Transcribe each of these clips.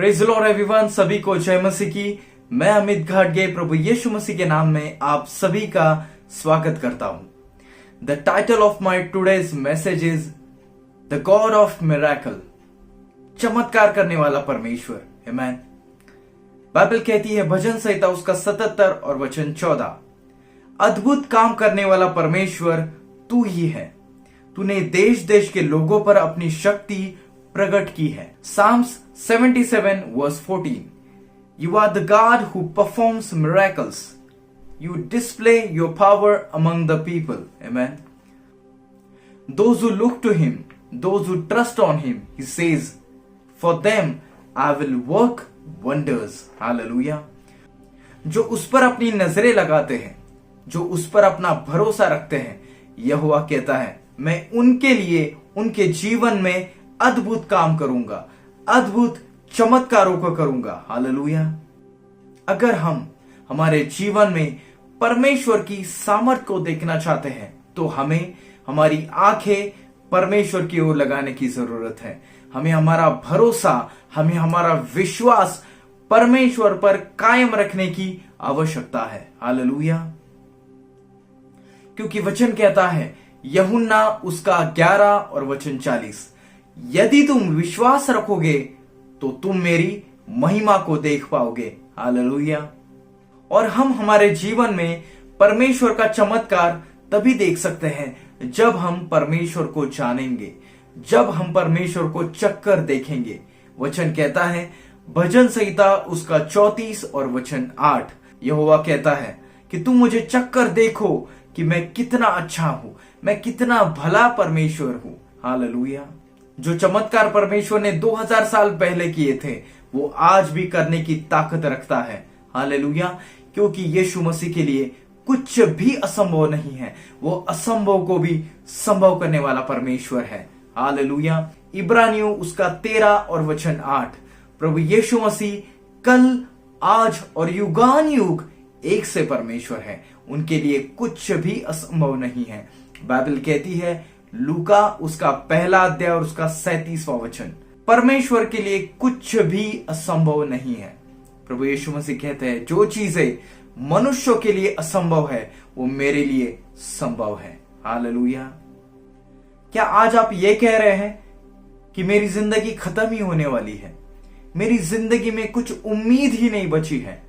Praise Lord everyone, सभी को जय मसीह की। मैं अमित घाटगे प्रभु यीशु मसीह के नाम में आप सभी का स्वागत करता हूं। The title of my today's message is the God of miracle, चमत्कार करने वाला परमेश्वर। आमीन। बाइबल कहती है भजन संहिता उसका 77 और वचन 14, अद्भुत काम करने वाला परमेश्वर तू ही है, तूने देश देश के लोगों पर अपनी शक्ति प्रकट की है। Psalms 77 verse 14, you are the God who performs miracles. You display your power among the people. Amen. Those who look to him, those who trust on him, he says, for them I will work wonders. Hallelujah. जो उस पर अपनी नजरें लगाते हैं, जो उस पर अपना भरोसा रखते हैं, यहोवा कहता है मैं उनके लिए उनके जीवन में अद्भुत काम करूंगा, अद्भुत चमत्कारों को करूंगा। हालेलुया। अगर हम हमारे जीवन में परमेश्वर की सामर्थ को देखना चाहते हैं तो हमें हमारी आंखें परमेश्वर की ओर लगाने की जरूरत है। हमें हमारा भरोसा, हमें हमारा विश्वास परमेश्वर पर कायम रखने की आवश्यकता है। हालेलुया। क्योंकि वचन कहता है यूहन्ना उसका 11 और वचन 40, यदि तुम विश्वास रखोगे तो तुम मेरी महिमा को देख पाओगे। हालेलुया। और हम हमारे जीवन में परमेश्वर का चमत्कार तभी देख सकते हैं जब हम परमेश्वर को जानेंगे, जब हम परमेश्वर को चक्कर देखेंगे। वचन कहता है भजन संहिता उसका 34 और वचन 8, यहोवा कहता है कि तुम मुझे चक्कर देखो कि मैं कितना अच्छा हूं, मैं कितना भला परमेश्वर हूं। हालेलुया। जो चमत्कार परमेश्वर ने 2000 साल पहले किए थे वो आज भी करने की ताकत रखता है। हालेलुया। क्योंकि यीशु मसीह के लिए कुछ भी असंभव नहीं है, वो असंभव को भी संभव करने वाला परमेश्वर है। हालेलुया। इब्रानियों उसका 13 और वचन 8, प्रभु यीशु मसीह कल, आज और युगान युग एक से परमेश्वर है, उनके लिए कुछ भी असंभव नहीं है। बाइबल कहती है लूका उसका 1 अध्याय और उसका 37वां वचन, परमेश्वर के लिए कुछ भी असंभव नहीं है। प्रभु यीशु मसीह कहते हैं जो चीजें मनुष्यों के लिए असंभव है वो मेरे लिए संभव है। हालेलुया। क्या आज आप ये कह रहे हैं कि मेरी जिंदगी खत्म ही होने वाली है, मेरी जिंदगी में कुछ उम्मीद ही नहीं बची है,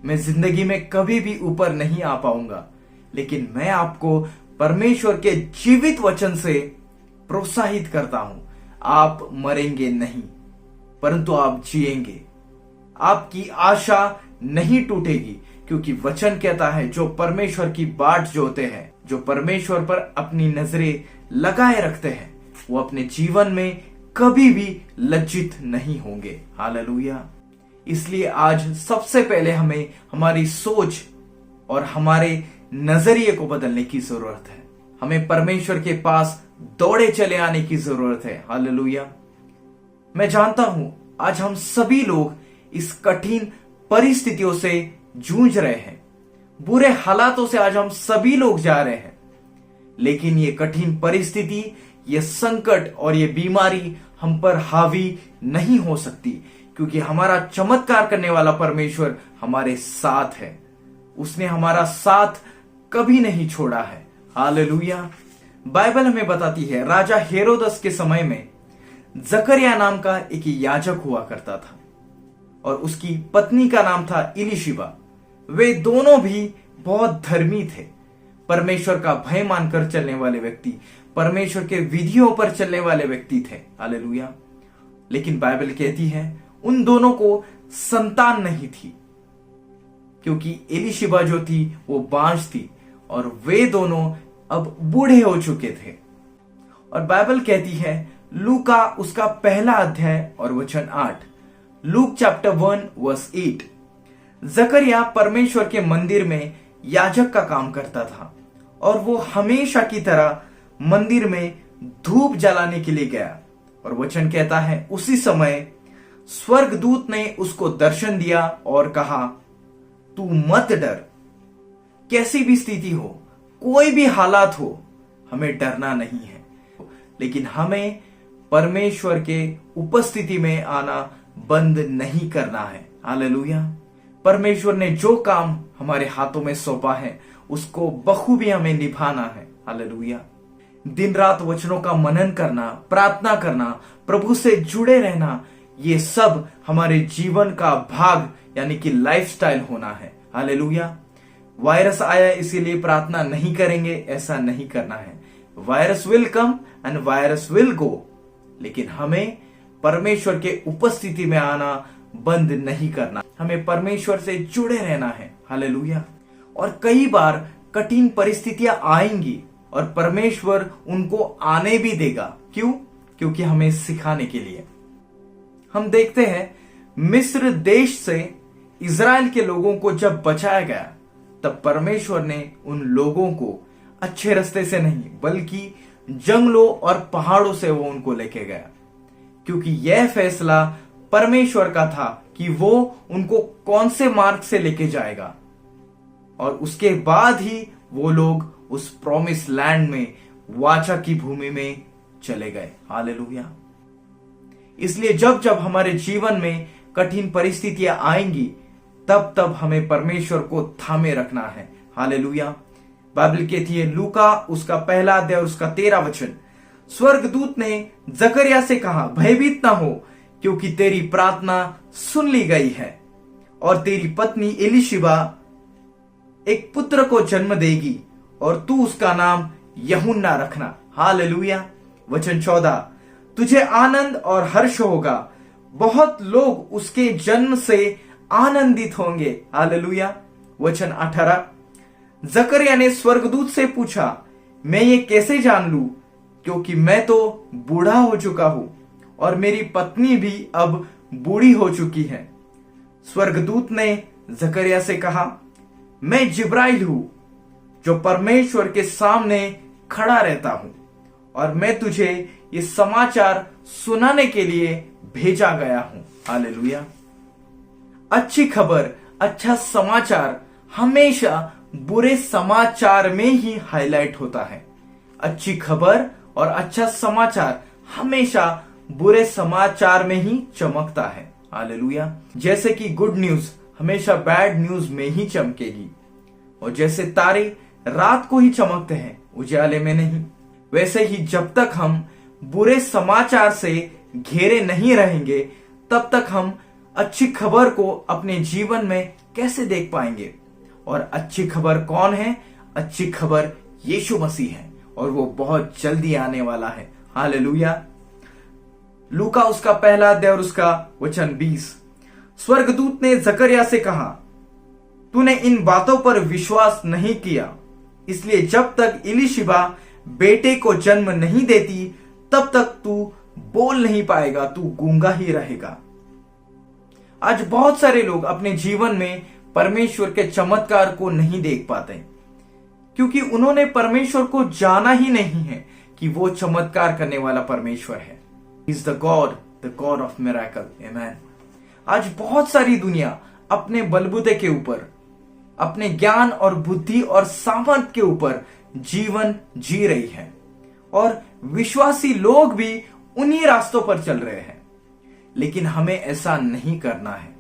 मैं जिंदगी में कभी भी ऊपर नहीं आ पाऊंगा? लेकिन मैं आपको परमेश्वर के जीवित वचन से प्रोत्साहित करता हूं, आप मरेंगे नहीं परंतु आप जिएंगे। आपकी आशा नहीं टूटेगी, क्योंकि वचन कहता है जो परमेश्वर की बाट जोते हैं, जो परमेश्वर पर अपनी नजरें लगाए रखते हैं, वो अपने जीवन में कभी भी लज्जित नहीं होंगे। हालेलुया। इसलिए आज सबसे पहले हमें हमारी सोच और हमारे नजरिए को बदलने की जरूरत है। हमें परमेश्वर के पास दौड़े चले आने की जरूरत है। हालेलुया। मैं जानता हूं आज हम सभी लोग इस कठिन परिस्थितियों से जूझ रहे हैं, बुरे हालातों से आज हम सभी लोग जा रहे हैं। लेकिन ये कठिन परिस्थिति, ये संकट और ये बीमारी हम पर हावी नहीं हो सकती, क्योंकि हमारा चमत्कार करने वाला परमेश्वर हमारे साथ है। उसने हमारा साथ कभी नहीं छोड़ा है। हालेलुया। बाइबल हमें बताती है राजा हेरोदस के समय में जकरिया नाम का एक याजक हुआ करता था और उसकी पत्नी का नाम था इलीशिबा। वे दोनों भी बहुत धर्मी थे, परमेश्वर का भय मानकर चलने वाले व्यक्ति, परमेश्वर के विधियों पर चलने वाले व्यक्ति थे। हालेलुया। लेकिन बाइबल कहती है उन दोनों को संतान नहीं थी, क्योंकि एलीशिबा जो थी वो बांझ थी और वे दोनों अब बूढ़े हो चुके थे। और बाइबल कहती है लूका उसका 1 अध्याय और वचन 8, लूक चैप्टर 1 वर्स 8, जकरिया परमेश्वर के मंदिर में याजक का काम करता था और वो हमेशा की तरह मंदिर में धूप जलाने के लिए गया। और वचन कहता है उसी समय स्वर्गदूत ने उसको दर्शन दिया और कहा तू मत डर। कैसी भी स्थिति हो, कोई भी हालात हो, हमें डरना नहीं है, लेकिन हमें परमेश्वर के उपस्थिति में आना बंद नहीं करना है। हालेलुया। परमेश्वर ने जो काम हमारे हाथों में सौंपा है उसको बखूबी हमें निभाना है। हालेलुया। दिन रात वचनों का मनन करना, प्रार्थना करना, प्रभु से जुड़े रहना, ये सब हमारे जीवन का भाग यानी कि लाइफस्टाइल होना है। हालेलुया। वायरस आया इसीलिए प्रार्थना नहीं करेंगे, ऐसा नहीं करना है। Virus will come and virus will go, लेकिन हमें परमेश्वर के उपस्थिति में आना बंद नहीं करना, हमें परमेश्वर से जुड़े रहना है। हालेलुया। और कई बार कठिन परिस्थितियां आएंगी और परमेश्वर उनको आने भी देगा। क्यों? क्योंकि हमें सिखाने के लिए। हम देखते हैं मिस्र देश से इज़राइल के लोगों को जब बचाया गया तब परमेश्वर ने उन लोगों को अच्छे रास्ते से नहीं बल्कि जंगलों और पहाड़ों से वो उनको लेके गया, क्योंकि यह फैसला परमेश्वर का था कि वो उनको कौन से मार्ग से लेके जाएगा। और उसके बाद ही वो लोग उस प्रॉमिस लैंड में, वाचा की भूमि में चले गए। हालेलुया। इसलिए जब जब हमारे जीवन में कठिन परिस्थितियां आएंगी तब तब हमें परमेश्वर को थामे रखना है। हालेलुया। बाइबल कहती है, लूका उसका 1 अध्याय और उसका 13 वचन, स्वर्गदूत ने जकरिया से कहा, भयभीत ना हो, क्योंकि तेरी प्रार्थना सुन ली गई है और तेरी पत्नी एलीशिबा एक पुत्र को जन्म देगी और तू उसका नाम यूहन्ना रखना। हालेलुया। वचन 14, तुझे आनंद और हर्ष होगा, बहुत लोग उसके जन्म से आनंदित होंगे। हालेलुया। वचन 18, जकरिया ने स्वर्गदूत से पूछा, मैं ये कैसे जान लूं, क्योंकि मैं तो बूढ़ा हो चुका हूं और मेरी पत्नी भी अब बूढ़ी हो चुकी है। स्वर्गदूत ने जकरिया से कहा, मैं जिब्राइल हूं जो परमेश्वर के सामने खड़ा रहता हूं और मैं तुझे ये समाचार सुनाने के लिए भेजा गया हूं। हालेलुया। अच्छी खबर, अच्छा समाचार हमेशा बुरे समाचार में ही हाईलाइट होता है। अच्छी खबर और अच्छा समाचार हमेशा बुरे समाचार में ही चमकता है। हालेलुया। जैसे कि गुड न्यूज हमेशा बैड न्यूज में ही चमकेगी, और जैसे तारे रात को ही चमकते हैं, उजाले में नहीं, वैसे ही जब तक हम बुरे समाचार से घेरे नहीं रहेंगे तब तक हम अच्छी खबर को अपने जीवन में कैसे देख पाएंगे। और अच्छी खबर कौन है? अच्छी खबर यीशु मसीह है और वो बहुत जल्दी आने वाला है। हालेलुया। लूका उसका 1 अध्याय और उसका वचन 20, स्वर्गदूत ने जकरिया से कहा, तूने इन बातों पर विश्वास नहीं किया, इसलिए जब तक एलीशिबा बेटे को जन्म नहीं देती तब तक तू बोल नहीं पाएगा, तू गूंगा ही रहेगा। आज बहुत सारे लोग अपने जीवन में परमेश्वर के चमत्कार को नहीं देख पाते क्योंकि उन्होंने परमेश्वर को जाना ही नहीं है कि वो चमत्कार करने वाला परमेश्वर है। Is the God of miracle. Amen. आज बहुत सारी दुनिया अपने बलबूते के ऊपर, अपने ज्ञान और बुद्धि और सामर्थ के ऊपर जीवन जी रही है और विश्वासी लोग भी उन्हीं रास्तों पर चल रहे हैं, लेकिन हमें ऐसा नहीं करना है।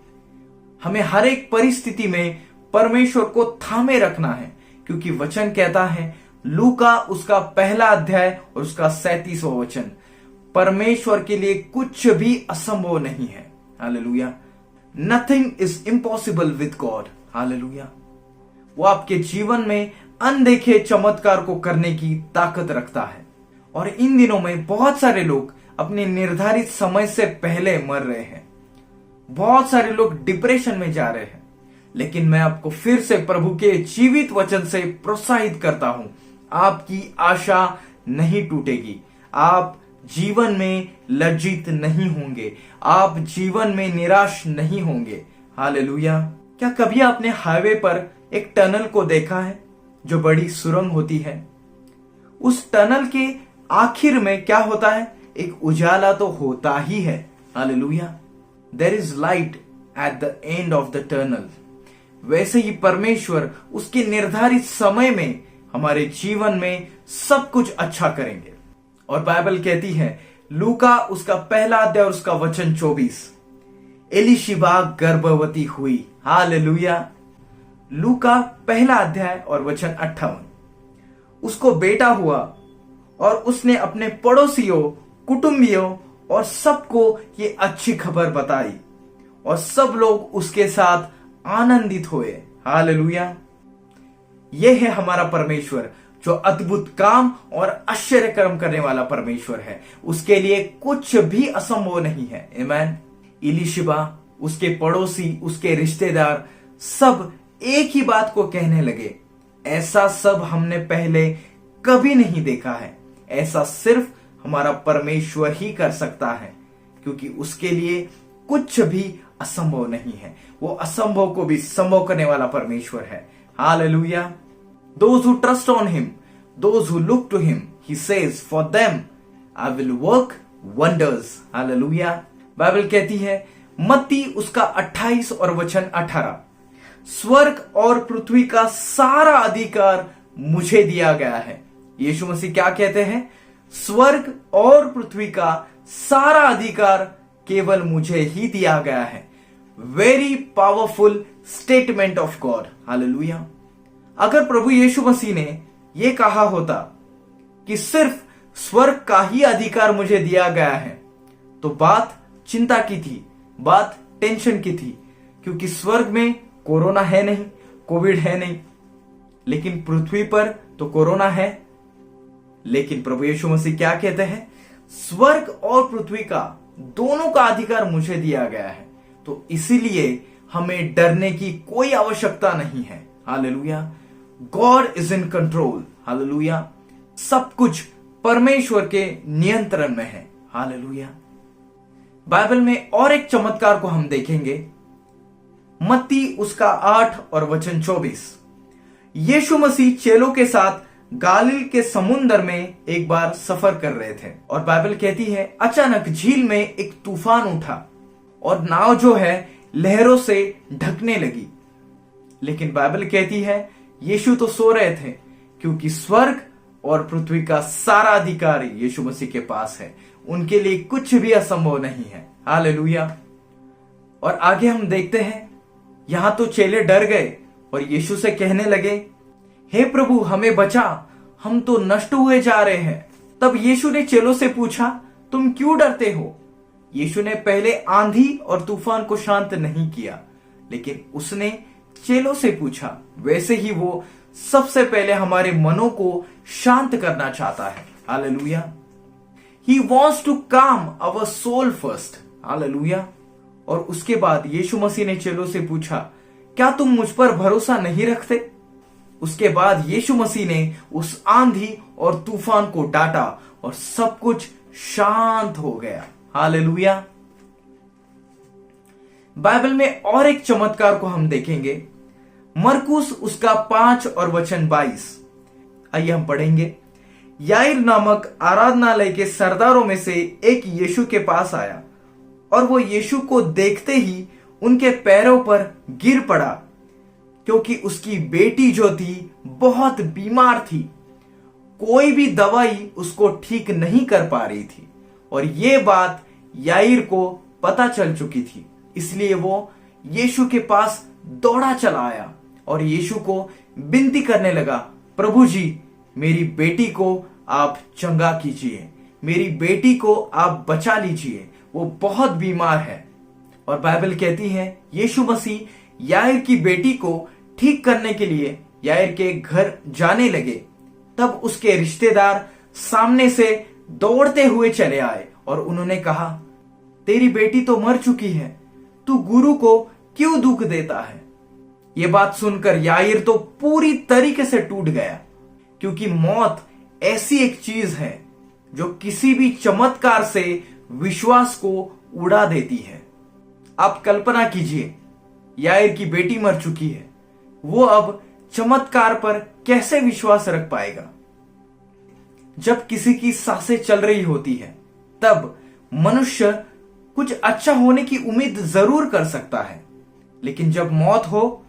हमें हर एक परिस्थिति में परमेश्वर को थामे रखना है, क्योंकि वचन कहता है, लूका उसका 1 अध्याय और उसका 37वां वचन, परमेश्वर के लिए कुछ भी असंभव नहीं है। Hallelujah. Nothing is impossible with God. Hallelujah. वो आपके जीवन में अनदेखे चमत्कार को करने की ताकत रखता है। और इन दिनों में बहुत सारे लोग अपने निर्धारित समय से पहले मर रहे हैं, बहुत सारे लोग डिप्रेशन में जा रहे हैं, लेकिन मैं आपको फिर से प्रभु के जीवित वचन से प्रोत्साहित करता हूं, आपकी आशा नहीं टूटेगी, आप जीवन में लज्जित नहीं होंगे, आप जीवन में निराश नहीं होंगे। हालेलुया। क्या कभी आपने हाईवे पर एक टनल को देखा है जो बड़ी सुरंग होती है? उस टनल के आखिर में क्या होता है? एक उजाला तो होता ही है। Hallelujah. There is light at the end of the tunnel. वैसे ही परमेश्वर उसके निर्धारित समय में हमारे जीवन में सब कुछ अच्छा करेंगे। और बाइबल कहती है, लूका उसका 1 अध्याय और उसका वचन 24, एलिशिबा गर्भवती हुई। हालेलुया। लूका 1 अध्याय और वचन 58। उसको बेटा हुआ और उसने अपने पड़ोसियों, कुटुंबियों और सबको ये अच्छी खबर बताई और सब लोग उसके साथ आनंदित हुए। हालेलुया। यह है हमारा परमेश्वर जो अद्भुत काम और आश्चर्य कर्म करने वाला परमेश्वर है। उसके लिए कुछ भी असंभव नहीं है। आमीन। एलीशिबा, उसके पड़ोसी, उसके रिश्तेदार सब एक ही बात को कहने लगे, ऐसा सब हमने पहले कभी नहीं देखा है। ऐसा सिर्फ हमारा परमेश्वर ही कर सकता है, क्योंकि उसके लिए कुछ भी असंभव नहीं है। वो असंभव को भी संभव करने वाला परमेश्वर है। Hallelujah. Those who trust on him, those who look to him, he says, for them I will work wonders. Hallelujah. Bible कहती है मत्ती उसका 28 और वचन 18, स्वर्ग और पृथ्वी का सारा अधिकार मुझे दिया गया है। यीशु मसीह क्या कहते हैं? स्वर्ग और पृथ्वी का सारा अधिकार केवल मुझे ही दिया गया है। Very powerful statement of God. Hallelujah. अगर प्रभु यीशु मसीह ने यह कहा होता कि सिर्फ स्वर्ग का ही अधिकार मुझे दिया गया है, तो बात चिंता की थी, बात टेंशन की थी, क्योंकि स्वर्ग में कोरोना है नहीं, कोविड है नहीं, लेकिन पृथ्वी पर तो कोरोना है। लेकिन प्रभु यीशु मसीह क्या कहते हैं? स्वर्ग और पृथ्वी का दोनों का अधिकार मुझे दिया गया है, तो इसीलिए हमें डरने की कोई आवश्यकता नहीं है। Hallelujah. God is in control. Hallelujah. सब कुछ परमेश्वर के नियंत्रण में है। हालेलुया। बाइबल में और एक चमत्कार को हम देखेंगे, मत्ती उसका 8 और वचन 24। यीशु मसीह चेलों के साथ गालिल के समुद्र में एक बार सफर कर रहे थे और बाइबल कहती है अचानक झील में एक तूफान उठा और नाव जो है लहरों से ढकने लगी। लेकिन बाइबल कहती है यीशु तो सो रहे थे, क्योंकि स्वर्ग और पृथ्वी का सारा अधिकार यीशु मसीह के पास है। उनके लिए कुछ भी असंभव नहीं है। हालेलुया। और आगे हम देखते हैं, यहां तो चेले डर गए और यीशु से कहने लगे, हे प्रभु हमें बचा, हम तो नष्ट हुए जा रहे हैं। तब यीशु ने चेलों से पूछा, तुम क्यों डरते हो? यीशु ने पहले आंधी और तूफान को शांत नहीं किया, लेकिन उसने चेलों से पूछा। वैसे ही वो सबसे पहले हमारे मनों को शांत करना चाहता है। Hallelujah. He wants to calm our soul first. Hallelujah. और उसके बाद यीशु मसीह ने चेलों से पूछा, क्या तुम मुझ पर भरोसा नहीं रखते? उसके बाद यीशु मसीह ने उस आंधी और तूफान को डांटा और सब कुछ शांत हो गया। हालेलुया। बाइबल में और एक चमत्कार को हम देखेंगे, मरकुस उसका 5 और वचन 22। आइए हम पढ़ेंगे। याईर नामक आराधनालय के सरदारों में से एक यीशु के पास आया और वो यीशु को देखते ही उनके पैरों पर गिर पड़ा, क्योंकि उसकी बेटी जो थी बहुत बीमार थी। कोई भी दवाई उसको ठीक नहीं कर पा रही थी और ये बात याईर को पता चल चुकी थी। इसलिए वो यीशु के पास दौड़ा चला आया और यीशु को विनती करने लगा, प्रभु जी मेरी बेटी को आप चंगा कीजिए, मेरी बेटी को आप बचा लीजिए, वो बहुत बीमार है। और बाइबल कहती है यीशु मसीह याईर की बेटी को ठीक करने के लिए याईर के घर जाने लगे। तब उसके रिश्तेदार सामने से दौड़ते हुए चले आए और उन्होंने कहा, तेरी बेटी तो मर चुकी है, तू गुरु को क्यों दुख देता है? यह बात सुनकर याईर तो पूरी तरीके से टूट गया, क्योंकि मौत ऐसी एक चीज है जो किसी भी चमत्कार से विश्वास को उड़ा देती है। आप कल्पना कीजिए, याईर की बेटी मर चुकी है, वो अब चमत्कार पर कैसे विश्वास रख पाएगा? जब किसी की सांसें चल रही होती है तब मनुष्य कुछ अच्छा होने की उम्मीद जरूर कर सकता है, लेकिन जब मौत हो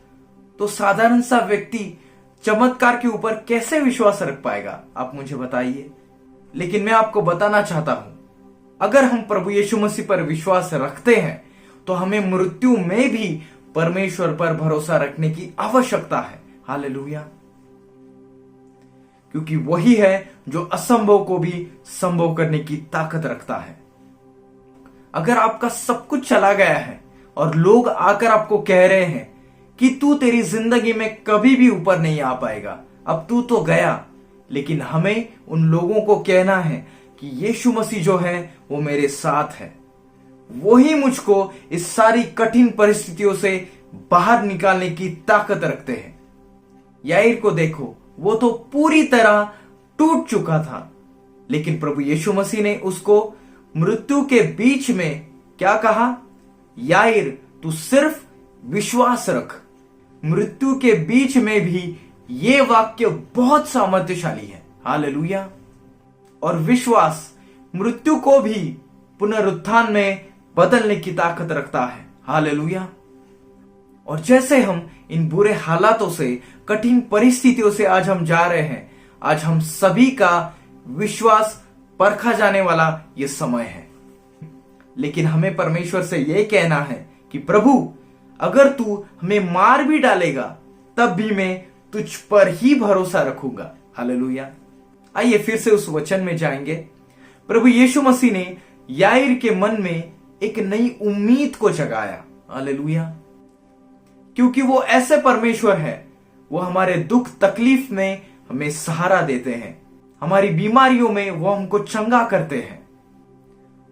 तो साधारण सा व्यक्ति चमत्कार के ऊपर कैसे विश्वास रख पाएगा? आप मुझे बताइए। लेकिन मैं आपको बताना चाहता हूं, अगर हम प्रभु यीशु मसीह पर विश्वास रखते हैं तो हमें मृत्यु में भी परमेश्वर पर भरोसा रखने की आवश्यकता है। हालेलुया। क्योंकि वही है जो असंभव को भी संभव करने की ताकत रखता है। अगर आपका सब कुछ चला गया है और लोग आकर आपको कह रहे हैं कि तू तेरी जिंदगी में कभी भी ऊपर नहीं आ पाएगा, अब तू तो गया, लेकिन हमें उन लोगों को कहना है कि यीशु मसीह जो है वो मेरे साथ है। वही मुझको इस सारी कठिन परिस्थितियों से बाहर निकालने की ताकत रखते हैं। याईर को देखो, वो तो पूरी तरह टूट चुका था, लेकिन प्रभु यीशु मसीह ने उसको मृत्यु के बीच में क्या कहा? याईर, तू सिर्फ विश्वास रख। मृत्यु के बीच में भी ये वाक्य बहुत सामर्थ्यशाली है। हालेलुया। और विश्वास मृत्यु को भी पुनरुत्थान में बदलने की ताकत रखता है। हालेलुया। और जैसे हम इन बुरे हालातों से, कठिन परिस्थितियों से आज हम जा रहे हैं, आज हम सभी का विश्वास परखा जाने वाला ये समय है। लेकिन हमें परमेश्वर से यह कहना है कि प्रभु, अगर तू हमें मार भी डालेगा तब भी मैं तुझ पर ही भरोसा रखूंगा। हालेलुया। आइए फिर से उस वचन में जाएंगे। प्रभु यीशु मसीह ने याईर के मन में एक नई उम्मीद को जगाया। हालेलुया। क्योंकि वो ऐसे परमेश्वर है, वो हमारे दुख तकलीफ में हमें सहारा देते हैं, हमारी बीमारियों में वो हमको चंगा करते हैं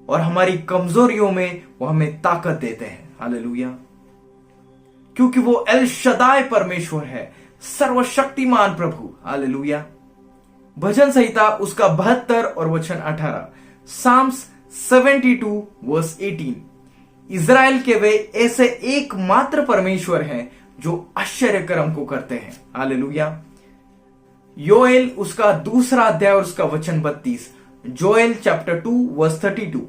और हमारी कमजोरियों में वो हमें ताकत देते हैं। हालेलुया। क्योंकि वो एल शदाय परमेश्वर है, सर्वशक्तिमान प्रभु। हालेलुया। भजन संहिता उसका 72 और वचन 18, साम्स 72 वर्स 18। इज़राइल के वे ऐसे एकमात्र परमेश्वर हैं जो आश्चर्य कर्म को करते हैं। हालेलुया। योएल उसका 2 अध्याय और उसका वचन 32, जोएल चैप्टर 2 वर्स 32।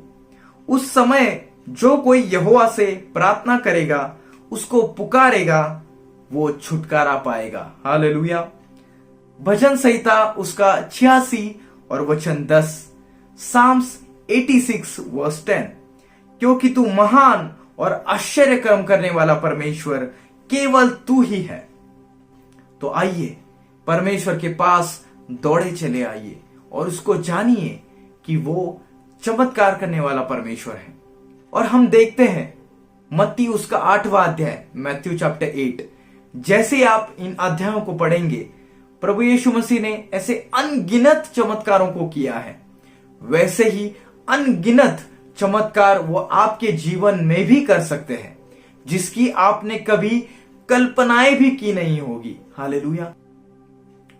उस समय जो कोई यहोवा से प्रार्थना करेगा, उसको पुकारेगा, वो छुटकारा पाएगा। हालेलुया। भजन संहिता उसका 86 और वचन 10, साम्स 86 वर्स 10। क्योंकि तू महान और आश्चर्य कर्म करने वाला परमेश्वर केवल तू ही है। तो आइए परमेश्वर के पास दौड़े चले आइए और उसको जानिए कि वो चमत्कार करने वाला परमेश्वर है। और हम देखते हैं मत्ती उसका 8वां अध्याय, मैथ्यू चैप्टर 8। जैसे आप इन अध्यायों को पढ़ेंगे, प्रभु यीशु मसीह ने ऐसे अनगिनत चमत्कारों को किया है, वैसे ही अनगिनत चमत्कार वो आपके जीवन में भी कर सकते हैं, जिसकी आपने कभी कल्पनाएं भी की नहीं होगी। हालेलुया।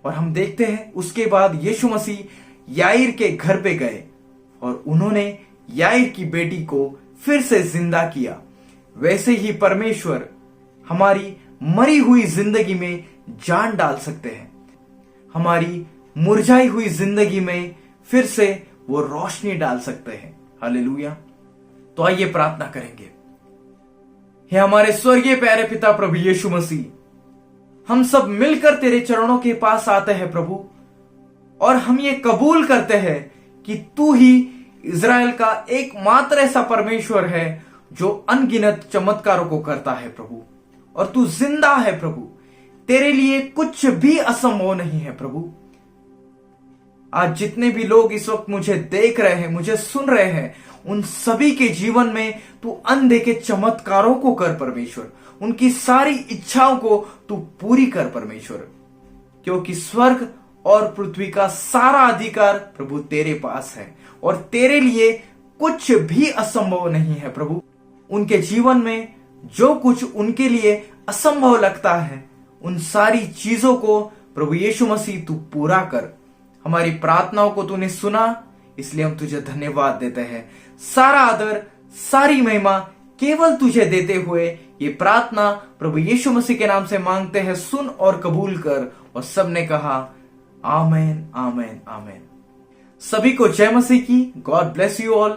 और हम देखते हैं उसके बाद यीशु मसीह याईर के घर पे गए और उन्होंने याईर की बेटी को फिर से जिंदा किया। वैसे ही परमेश्वर हमारी मरी हुई जिंदगी में जान डाल सकते हैं, हमारी मुरझाई हुई जिंदगी में फिर से वो रोशनी डाल सकते हैं। हालेलुया। तो आइए प्रार्थना करेंगे। हे हमारे स्वर्गीय प्यारे पिता प्रभु यीशु मसीह, हम सब मिलकर तेरे चरणों के पास आते हैं प्रभु, और हम ये कबूल करते हैं कि तू ही इज़राइल का एकमात्र ऐसा परमेश्वर है जो अनगिनत चमत्कारों को करता है प्रभु, और तू जिंदा है प्रभु। तेरे लिए कुछ भी असंभव नहीं है प्रभु। आज जितने भी लोग इस वक्त मुझे देख रहे हैं, मुझे सुन रहे हैं, उन सभी के जीवन में तू अनदेखे चमत्कारों को कर परमेश्वर। उनकी सारी इच्छाओं को तू पूरी कर परमेश्वर, क्योंकि स्वर्ग और पृथ्वी का सारा अधिकार प्रभु तेरे पास है और तेरे लिए कुछ भी असंभव नहीं है प्रभु। उनके जीवन में जो कुछ उनके लिए असंभव लगता है, उन सारी चीजों को प्रभु यीशु मसीह तू पूरा कर। हमारी प्रार्थनाओं को तूने सुना, इसलिए हम तुझे धन्यवाद देते हैं। सारा आदर, सारी महिमा केवल तुझे देते हुए ये प्रार्थना प्रभु यीशु मसीह के नाम से मांगते हैं। सुन और कबूल कर। और सबने कहा आमेन, आमेन, आमेन। सभी को जय मसीह की। God bless you all.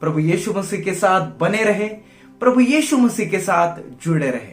प्रभु यीशु मसीह के साथ बने रहे, प्रभु यीशु मसीह के साथ जुड़े रहे।